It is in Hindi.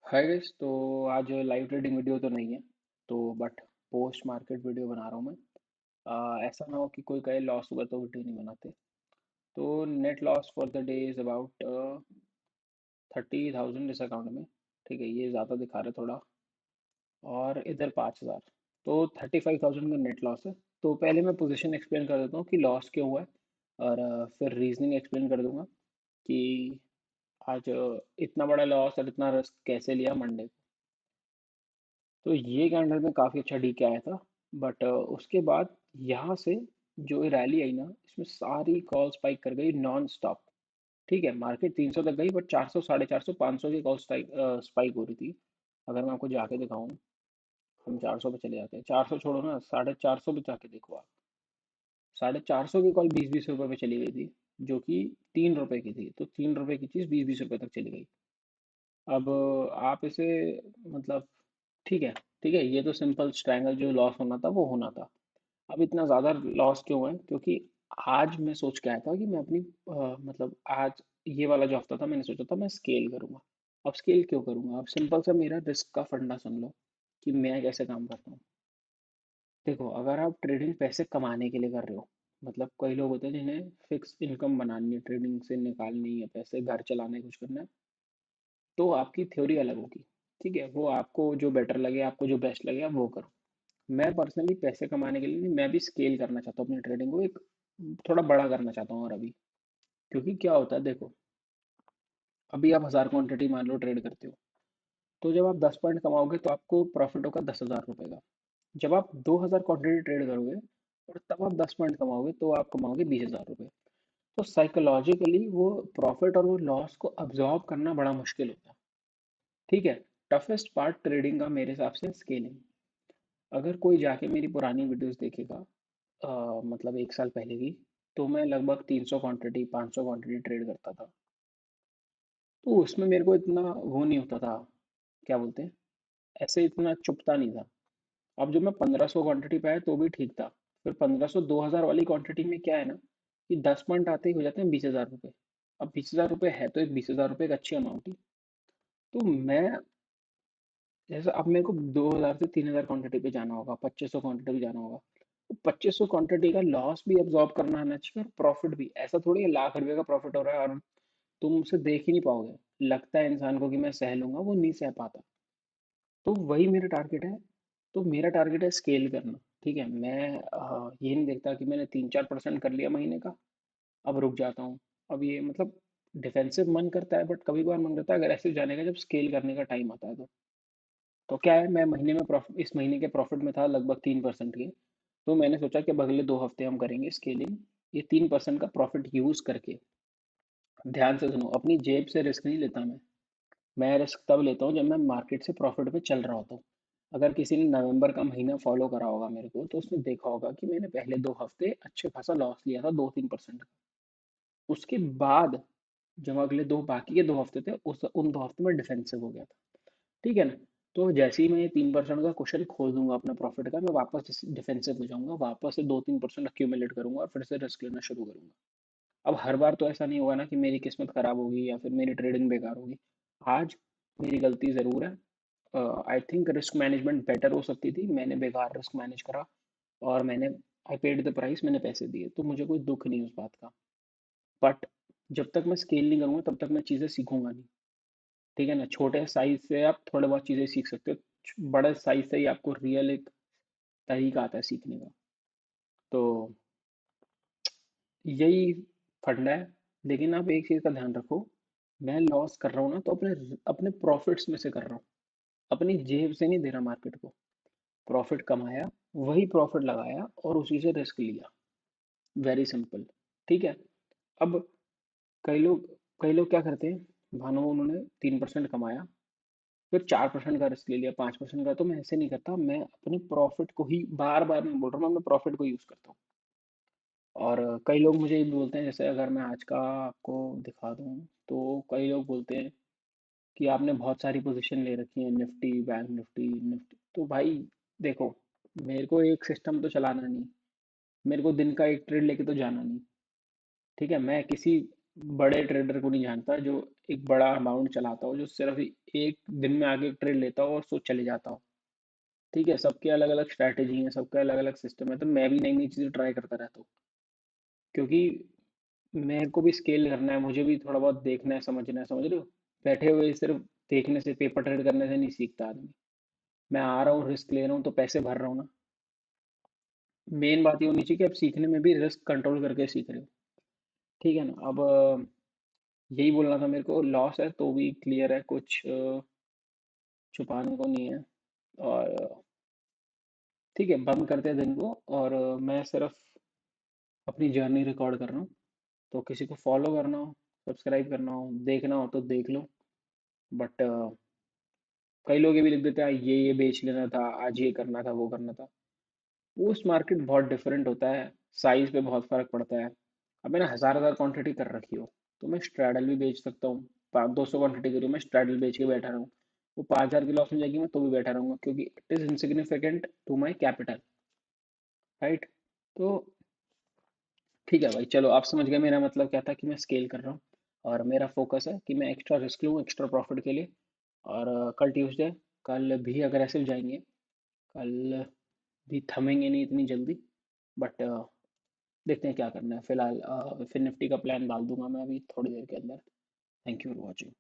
Hi guys. तो आज लाइव ट्रेडिंग वीडियो तो नहीं है, तो बट पोस्ट मार्केट वीडियो बना रहा हूँ मैं। ऐसा ना हो कि कोई कहे लॉस हुआ तो वीडियो नहीं बनाते। तो net loss for the day is about 30,000 इस अकाउंट में। ठीक है, ये ज़्यादा दिखा रहे थोड़ा, और इधर 5,000। तो 35,000 का नेट लॉस है। तो पहले मैं पोजीशन एक्सप्लेन कर देता हूँ कि लॉस क्यों हुआ है, और फिर रीजनिंग एक्सप्लेन कर दूंगा कि आज इतना बड़ा लॉस और इतना रिस्क कैसे लिया मंडे। तो ये कैंडल में काफ़ी अच्छा डी के आया था, बट उसके बाद यहाँ से जो रैली आई ना, इसमें सारी कॉल स्पाइक कर गई नॉन स्टॉप। ठीक है, मार्केट 300 तक गई, बट 400, 450, 500 की कॉल स्पाइक हो रही थी। अगर मैं आपको जाके दिखाऊं, हम 400 पे चले जाते हैं। 400 छोड़ो ना, 450 पे जाके देखो आप। 450 की कॉल 20-20 रुपए पे चली गई थी, जो कि 3 रुपए की थी। तो 3 रुपए की चीज़ 20-20 रुपए तक चली गई। अब आप इसे, मतलब, ठीक है, ठीक है, ये तो सिंपल स्ट्रैंगल जो लॉस होना था वो होना था। अब इतना ज़्यादा लॉस क्यों है? क्योंकि आज मैं सोच के आया था कि मैं अपनी मतलब आज ये वाला जो हफ्ता था, मैंने सोचा था मैं स्केल करूँगा। अब स्केल क्यों करूँगा? अब सिंपल सा मेरा रिस्क का फंडा सुन लो कि मैं कैसे काम करता हूँ। देखो, अगर आप ट्रेडिंग पैसे कमाने के लिए कर रहे हो, मतलब कई लोग होते हैं जिन्हें फिक्स इनकम बनानी है, ट्रेडिंग से निकालनी है पैसे, घर चलाने है, कुछ करना है, तो आपकी थ्योरी अलग होगी। ठीक है, वो आपको जो बेटर लगे, आपको जो बेस्ट लगे, आप वो करो। मैं पर्सनली पैसे कमाने के लिए नहीं, मैं भी स्केल करना चाहता हूँ अपनी ट्रेडिंग को, एक थोड़ा बड़ा करना चाहता हूँ। और अभी क्योंकि क्या होता है, देखो, अभी आप 1000 क्वांटिटी मान लो ट्रेड करते हो, तो जब आप 10 पॉइंट कमाओगे तो आपको प्रॉफिट होगा 10,000 रुपये का। जब आप 2000 क्वांटिटी ट्रेड करोगे और तब आप 10 पॉइंट कमाओगे तो आप कमाओगे 20,000 रुपये। तो साइकोलॉजिकली वो प्रॉफिट और वो लॉस को अब्जॉर्ब करना बड़ा मुश्किल होता है। ठीक है, टफेस्ट पार्ट ट्रेडिंग का मेरे हिसाब से स्केलिंग। अगर कोई जाके मेरी पुरानी वीडियोस देखेगा, मतलब 1 साल पहले की, तो मैं लगभग 300 क्वांटिटी, 500 क्वांटिटी ट्रेड करता था। तो उसमें मेरे को इतना वो नहीं होता था, क्या बोलते हैं, ऐसे इतना चुभता नहीं था। अब जब मैं 1500 क्वांटिटी पे आया तो भी ठीक था। फिर 1500 2000 वाली क्वांटिटी में क्या है ना, कि 10 पॉइंट आते ही हो जाते हैं 20,000 रुपये। अब 20,000 रुपये है तो एक 20,000 रुपये एक अच्छी अमाउंट ही। तो मैं, जैसे अब मेरे को 2000 से 3000 क्वांटिटी पे जाना होगा, 2500 क्वांटिटी पे जाना होगा, तो 2500 क्वांटिटी का लॉस भी अब्जॉर्ब करना आना चाहिए और प्रॉफिट भी। ऐसा थोड़ी है लाख रुपए का प्रॉफिट हो रहा है और तुम उसे देख ही नहीं पाओगे। लगता है इंसान को कि मैं सह लूंगा, वो नहीं सह पाता। तो वही मेरा टारगेट है। तो मेरा टारगेट है स्केल करना। ठीक है, मैं ये नहीं देखता कि मैंने 3-4% कर लिया महीने का, अब रुक जाता हूँ। अब ये मतलब डिफेंसिव मन करता है, बट कभी कभार मन करता है अगर ऐसे जाने का, जब स्केल करने का टाइम आता है तो क्या है, मैं महीने में प्रॉफिट, इस महीने के प्रॉफिट में था लगभग 3% के। तो मैंने सोचा कि अब अगले 2 हफ्ते हम करेंगे स्केलिंग। ये 3% का प्रॉफिट यूज करके, ध्यान से सुनो, अपनी जेब से रिस्क नहीं लेता मैं रिस्क तब लेता हूँ जब मैं मार्केट से प्रॉफिट पे चल रहा होता हूँ। अगर किसी ने नवंबर का महीना फॉलो करा होगा मेरे को, तो उसने देखा होगा कि मैंने पहले 2 हफ्ते अच्छे खासा लॉस लिया था, 2-3% का। उसके बाद जब अगले दो, बाकी के 2 हफ्ते थे, उस उन 2 हफ्ते में डिफेंसिव हो गया था। ठीक है ना? तो जैसे ही मैं ये 3% का क्वेश्चन खोल दूंगा अपना प्रॉफिट का, मैं वापस डिफेंसिव हो जाऊंगा, वापस से 2-3% अक्यूमुलेट करूंगा और फिर से रिस्क लेना शुरू करूंगा। अब हर बार तो ऐसा नहीं होगा ना कि मेरी किस्मत खराब होगी या फिर मेरी ट्रेडिंग बेकार होगी। आज मेरी गलती ज़रूर है। I think risk management better हो सकती थी, मैंने बेकार रिस्क मैनेज करा, और मैंने, आई पेड द प्राइस, मैंने पैसे दिए, तो मुझे कोई दुख नहीं उस बात का। बट जब तक मैं स्केल नहीं करूंगा तब तक मैं चीज़ें सीखूंगा नहीं। ठीक है ना? छोटे साइज से आप थोड़े बहुत चीज़ें सीख सकते हो, बड़े साइज से ही आपको रियल एक तरीका आता है सीखने का। तो यही फंडा है। लेकिन आप एक चीज़ का ध्यान रखो, मैं लॉस कर रहा हूँ ना, तो अपने अपने प्रॉफिट्स में से कर रहा हूँ, अपनी जेब से नहीं दे रहा मार्केट को। प्रॉफिट कमाया, वही प्रॉफिट लगाया और उसी से रिस्क लिया। Very simple. ठीक है। अब कई लोग कई लोग क्या करते हैं, मानो उन्होंने 3% कमाया, फिर 4% का रिस्क ले लिया, 5% का। तो मैं ऐसे नहीं करता, मैं अपने प्रॉफिट को ही, बार बार मैं बोल रहा हूँ, मैं अपने प्रॉफिट को यूज़ करता हूँ। और कई लोग मुझे ये भी बोलते हैं, जैसे अगर मैं आज का आपको दिखा दूँ, तो कई लोग बोलते हैं कि आपने बहुत सारी पोजीशन ले रखी है, निफ्टी, बैंक निफ्टी, निफ्टी। तो भाई देखो, मेरे को एक सिस्टम तो चलाना नहीं, मेरे को दिन का एक ट्रेड लेके तो जाना नहीं। ठीक है, मैं किसी बड़े ट्रेडर को नहीं जानता जो एक बड़ा अमाउंट चलाता हो, जो सिर्फ एक दिन में आगे ट्रेड लेता हो और सो चले जाता हो। ठीक है, सबके अलग अलग स्ट्रैटेजी है, सबका अलग अलग सिस्टम है, तो मैं भी नई नई चीज़ें ट्राई करता रहता हूँ, क्योंकि मेरे को भी स्केल करना है, मुझे भी थोड़ा बहुत देखना है, समझना है, समझ रहे हो। बैठे हुए सिर्फ देखने से, पेपर ट्रेड करने से नहीं सीखता आदमी। मैं आ रहा हूँ, रिस्क ले रहा हूँ, तो पैसे भर रहा हूँ ना। मेन बात ये होनी चाहिए कि आप सीखने में भी रिस्क कंट्रोल करके सीख रहे हो। ठीक है ना। अब यही बोलना था मेरे को, लॉस है तो भी क्लियर है, कुछ छुपाने को नहीं है। और ठीक है, बंद करते हैं दिन को, और मैं सिर्फ अपनी जर्नी रिकॉर्ड कर रहा हूँ। तो किसी को फॉलो करना हो, सब्सक्राइब करना हो, देखना हो तो देख लो। बट कई लोग ये भी लिख देते हैं ये बेच लेना था, आज ये करना था, वो करना था। पोस्ट मार्केट बहुत डिफरेंट होता है, साइज पे बहुत फर्क पड़ता है। अब मैंने हजार हजार क्वांटिटी कर रखी हो, तो मैं स्ट्रैडल भी बेच सकता हूँ। 200 क्वांटिटी करी हो, मैं स्ट्रैडल बेच के बैठा रहूँ, वो 5,000 की लॉस में जाएगी, मैं तो भी बैठा रहूंगा, क्योंकि it is insignificant to my capital. Right. तो ठीक है भाई, चलो आप समझ गए मेरा मतलब क्या था, कि मैं स्केल कर रहा हूँ, और मेरा फोकस है कि मैं एक्स्ट्रा रिस्क लूँ एक्स्ट्रा प्रॉफिट के लिए। और कल ट्यूसडे, कल भी अग्रेसिव जाएंगे, कल भी थमेंगे नहीं इतनी जल्दी। बट देखते हैं क्या करना है फिलहाल। फिर निफ्टी का प्लान डाल दूंगा मैं अभी थोड़ी देर के अंदर। Thank you for watching.